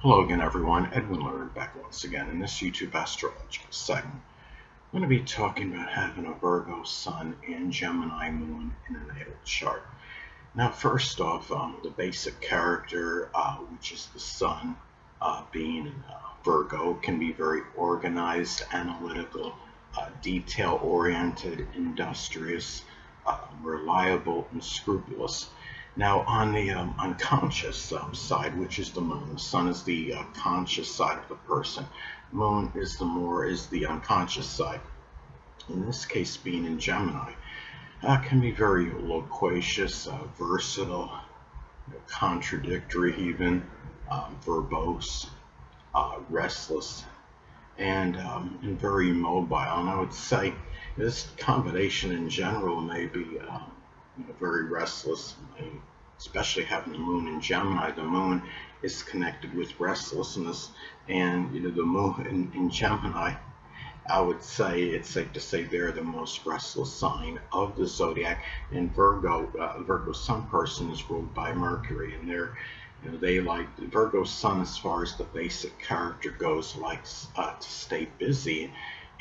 Hello again, everyone. Edwin Learnard back once again in this YouTube astrological segment. I'm going to be talking about having a Virgo Sun and Gemini Moon in a natal chart. Now, first off, the basic character, which is the Sun, being Virgo, can be very organized, analytical, detail-oriented, industrious, reliable, and scrupulous. Now, on the unconscious side, which is the moon, the sun is the conscious side of the person. Moon is the unconscious side. In this case, being in Gemini, can be very loquacious, versatile, contradictory, even verbose, restless, and very mobile. And I would say this combination in general may be very restless, especially having the moon in Gemini. The moon is connected with restlessness, and the moon in Gemini, I would say it's safe to say they're the most restless sign of the zodiac. And Virgo Sun person is ruled by Mercury, and they like the Virgo Sun, as far as the basic character goes, likes to stay busy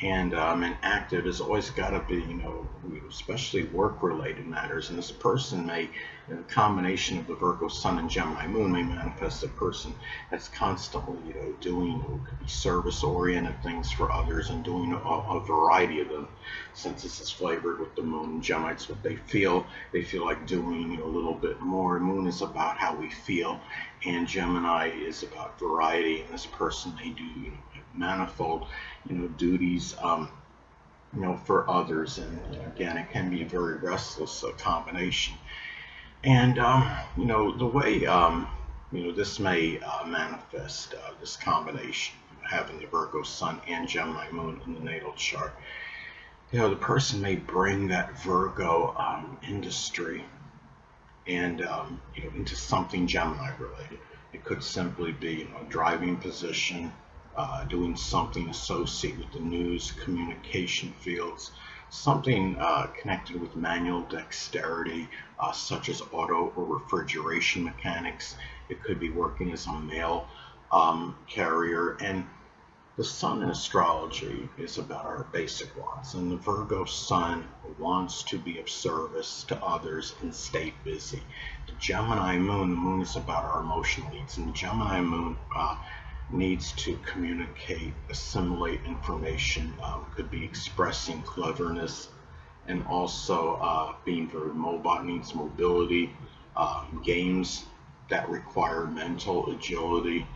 and active. Has always got to be, especially work-related matters. And this person may, in a combination of the Virgo Sun and Gemini Moon, may manifest a person that's constantly, doing, could be service-oriented things for others and doing a variety of them. Since this is flavored with the Moon and Gemini, it's what they feel. They feel like doing, a little bit more. Moon is about how we feel, and Gemini is about variety. And this person may do, manifold, duties, for others. And again, it can be a very restless combination. And the way this may manifest, this combination, having the Virgo Sun and Gemini Moon in the natal chart. The person may bring that Virgo industry and into something Gemini related. It could simply be a driving position, doing something associated with the news, communication fields, something connected with manual dexterity, such as auto or refrigeration mechanics. It could be working as a mail carrier. And the sun in astrology is about our basic wants, and the Virgo Sun wants to be of service to others and stay busy. The Gemini Moon, the moon is about our emotional needs, and the Gemini Moon needs to communicate, assimilate information, could be expressing cleverness, and also being very mobile, needs mobility, games that require mental agility,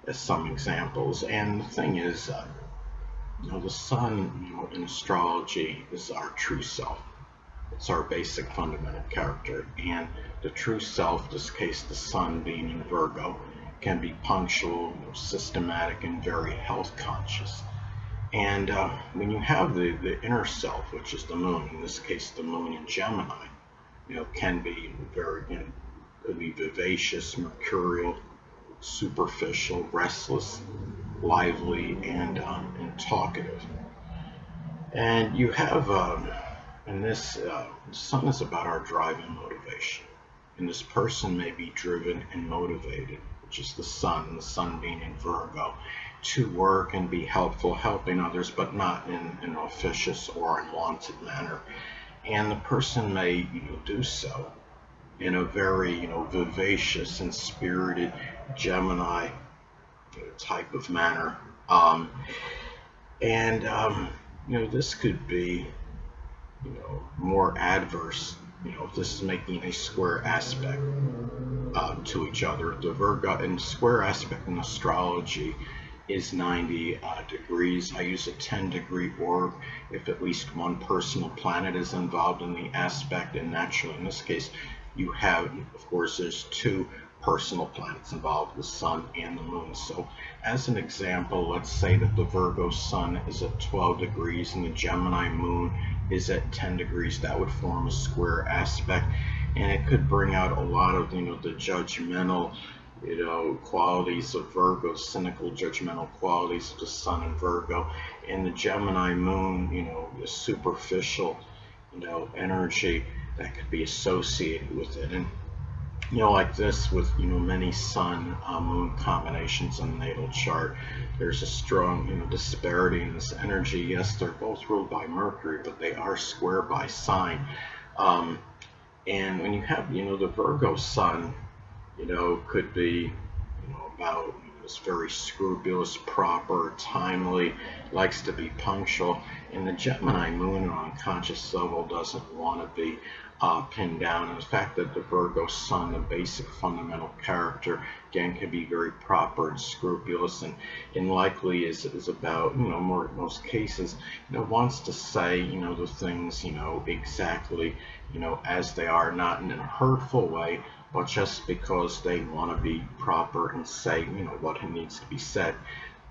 as some examples. And the thing is, the sun, in astrology is our true self. It's our basic fundamental character. And the true self, in this case the sun being in Virgo, can be punctual, systematic, and very health conscious. And when you have the inner self, which is the moon, in this case the moon in Gemini, can be very, could be vivacious, mercurial, superficial, restless, lively, and talkative. And you have, and this sun is about our drive and motivation. And this person may be driven and motivated, which is the sun being in Virgo, to work and be helpful, helping others, but not in an officious or unwanted manner. And the person may, do so in a very, vivacious and spirited Gemini type of manner. And this could be, more adverse, if this is making a square aspect to each other. The Virgo and square aspect in astrology is 90 degrees. I use a 10-degree orb if at least one personal planet is involved in the aspect, and naturally in this case you have, of course, there's two personal planets involved, the sun and the moon. So as an example, let's say that the Virgo sun is at 12 degrees and the Gemini moon is at 10 degrees. That would form a square aspect, and it could bring out a lot of, the judgmental, qualities of Virgo, cynical, judgmental qualities of the sun in Virgo. And the Gemini moon, the superficial, energy that could be associated with it. And Like this with, many sun moon combinations in the natal chart, there's a strong, disparity in this energy. Yes, they're both ruled by Mercury, but they are square by sign. Um, and when you have, the Virgo sun, could be, about is very scrupulous, proper, timely, likes to be punctual. And the Gemini moon on conscious level doesn't want to be pinned down. And the fact that the Virgo sun, the basic fundamental character, again, can be very proper and scrupulous, and likely is about, more in most cases, wants to say, the things, exactly, as they are, not in a hurtful way, but just because they want to be proper and say, what needs to be said,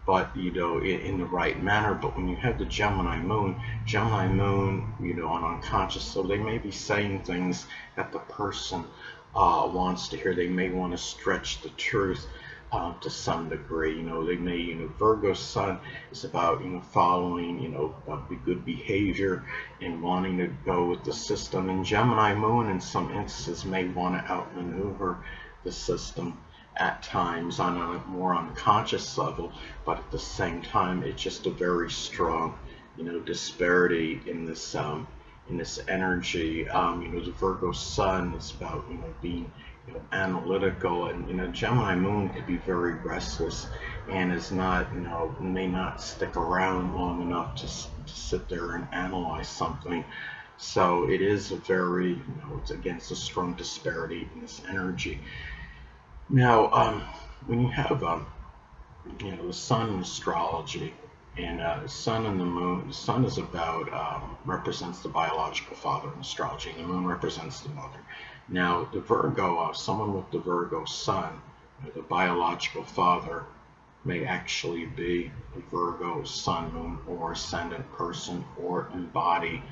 but in the right manner. But when you have the Gemini moon, on unconscious, so they may be saying things that the person wants to hear. They may want to stretch the truth to some degree. They may, Virgo sun is about, following, good behavior and wanting to go with the system. And Gemini moon, in some instances, may want to outmaneuver the system at times on a more unconscious level, but at the same time, it's just a very strong, disparity in this energy. The Virgo sun is about, being, analytical, and Gemini moon could be very restless and is not, may not stick around long enough to sit there and analyze something. So it is a very, it's against a strong disparity in this energy. Now, when you have, the sun in astrology, and the sun and the moon, the sun is about, represents the biological father in astrology, and the moon represents the mother. Now, the Virgo, someone with the Virgo sun, the biological father, may actually be a Virgo sun, moon, or ascendant person, or embody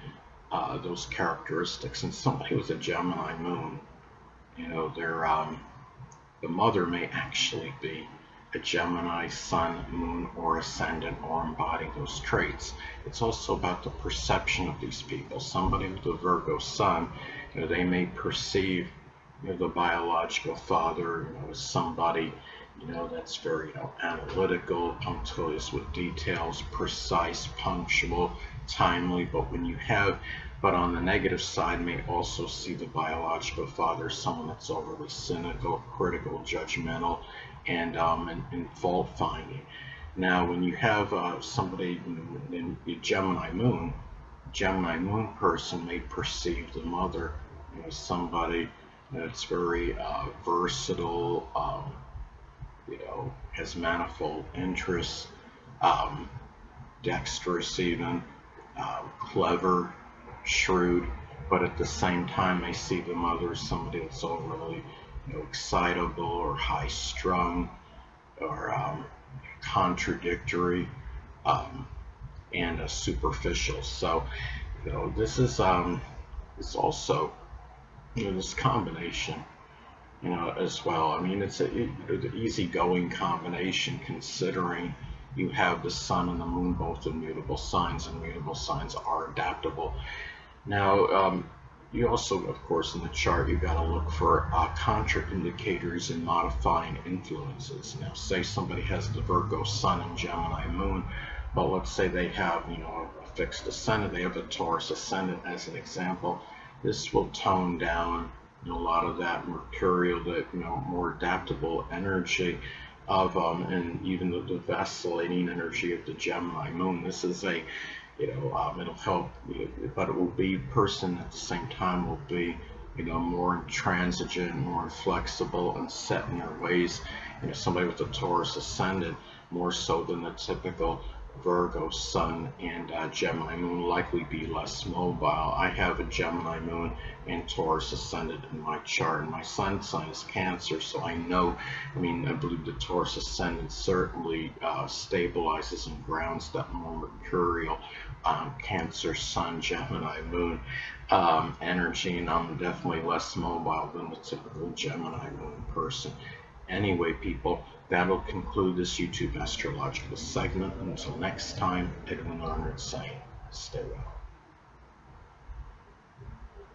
those characteristics. And somebody with a Gemini moon, they're the mother may actually be a Gemini sun, moon, or ascendant, or embody those traits. It's also about the perception of these people. Somebody with a Virgo sun, they may perceive, the biological father, as somebody, that's very, analytical, punctilious with details, precise, punctual, timely. But on the negative side, may also see the biological father as someone that's overly cynical, critical, judgmental, and fault finding. Now, when you have somebody in the Gemini moon person may perceive the mother, as somebody that's very versatile, has manifold interests, um, dexterous even, clever, shrewd, but at the same time they see the mother as somebody that's overly, excitable or high strung, or contradictory, um, and superficial. So this is it's also, this combination, as well. I mean, it's an easygoing combination, considering you have the sun and the moon both in mutable signs, and mutable signs are adaptable. Now, you also, of course, in the chart, you got to look for contraindicators and modifying influences. Now, say somebody has the Virgo sun and Gemini moon, but let's say they have, a fixed ascendant, they have a Taurus ascendant as an example. This will tone down, a lot of that mercurial, that, more adaptable energy of, and even the vacillating energy of the Gemini moon. This is a, it'll help, but it will be, person at the same time will be, more intransigent, more inflexible, and set in their ways. Somebody with a Taurus ascendant, more so than the typical Virgo sun and Gemini moon, likely be less mobile. I have a Gemini moon and Taurus ascendant in my chart, and my sun sign is Cancer, so I know, I believe the Taurus ascendant certainly stabilizes and grounds that more mercurial, Cancer sun, Gemini moon energy, and I'm definitely less mobile than the typical Gemini moon person. Anyway, people, that'll conclude this YouTube astrological segment. Until next time, Edwin Learnard saying, stay well.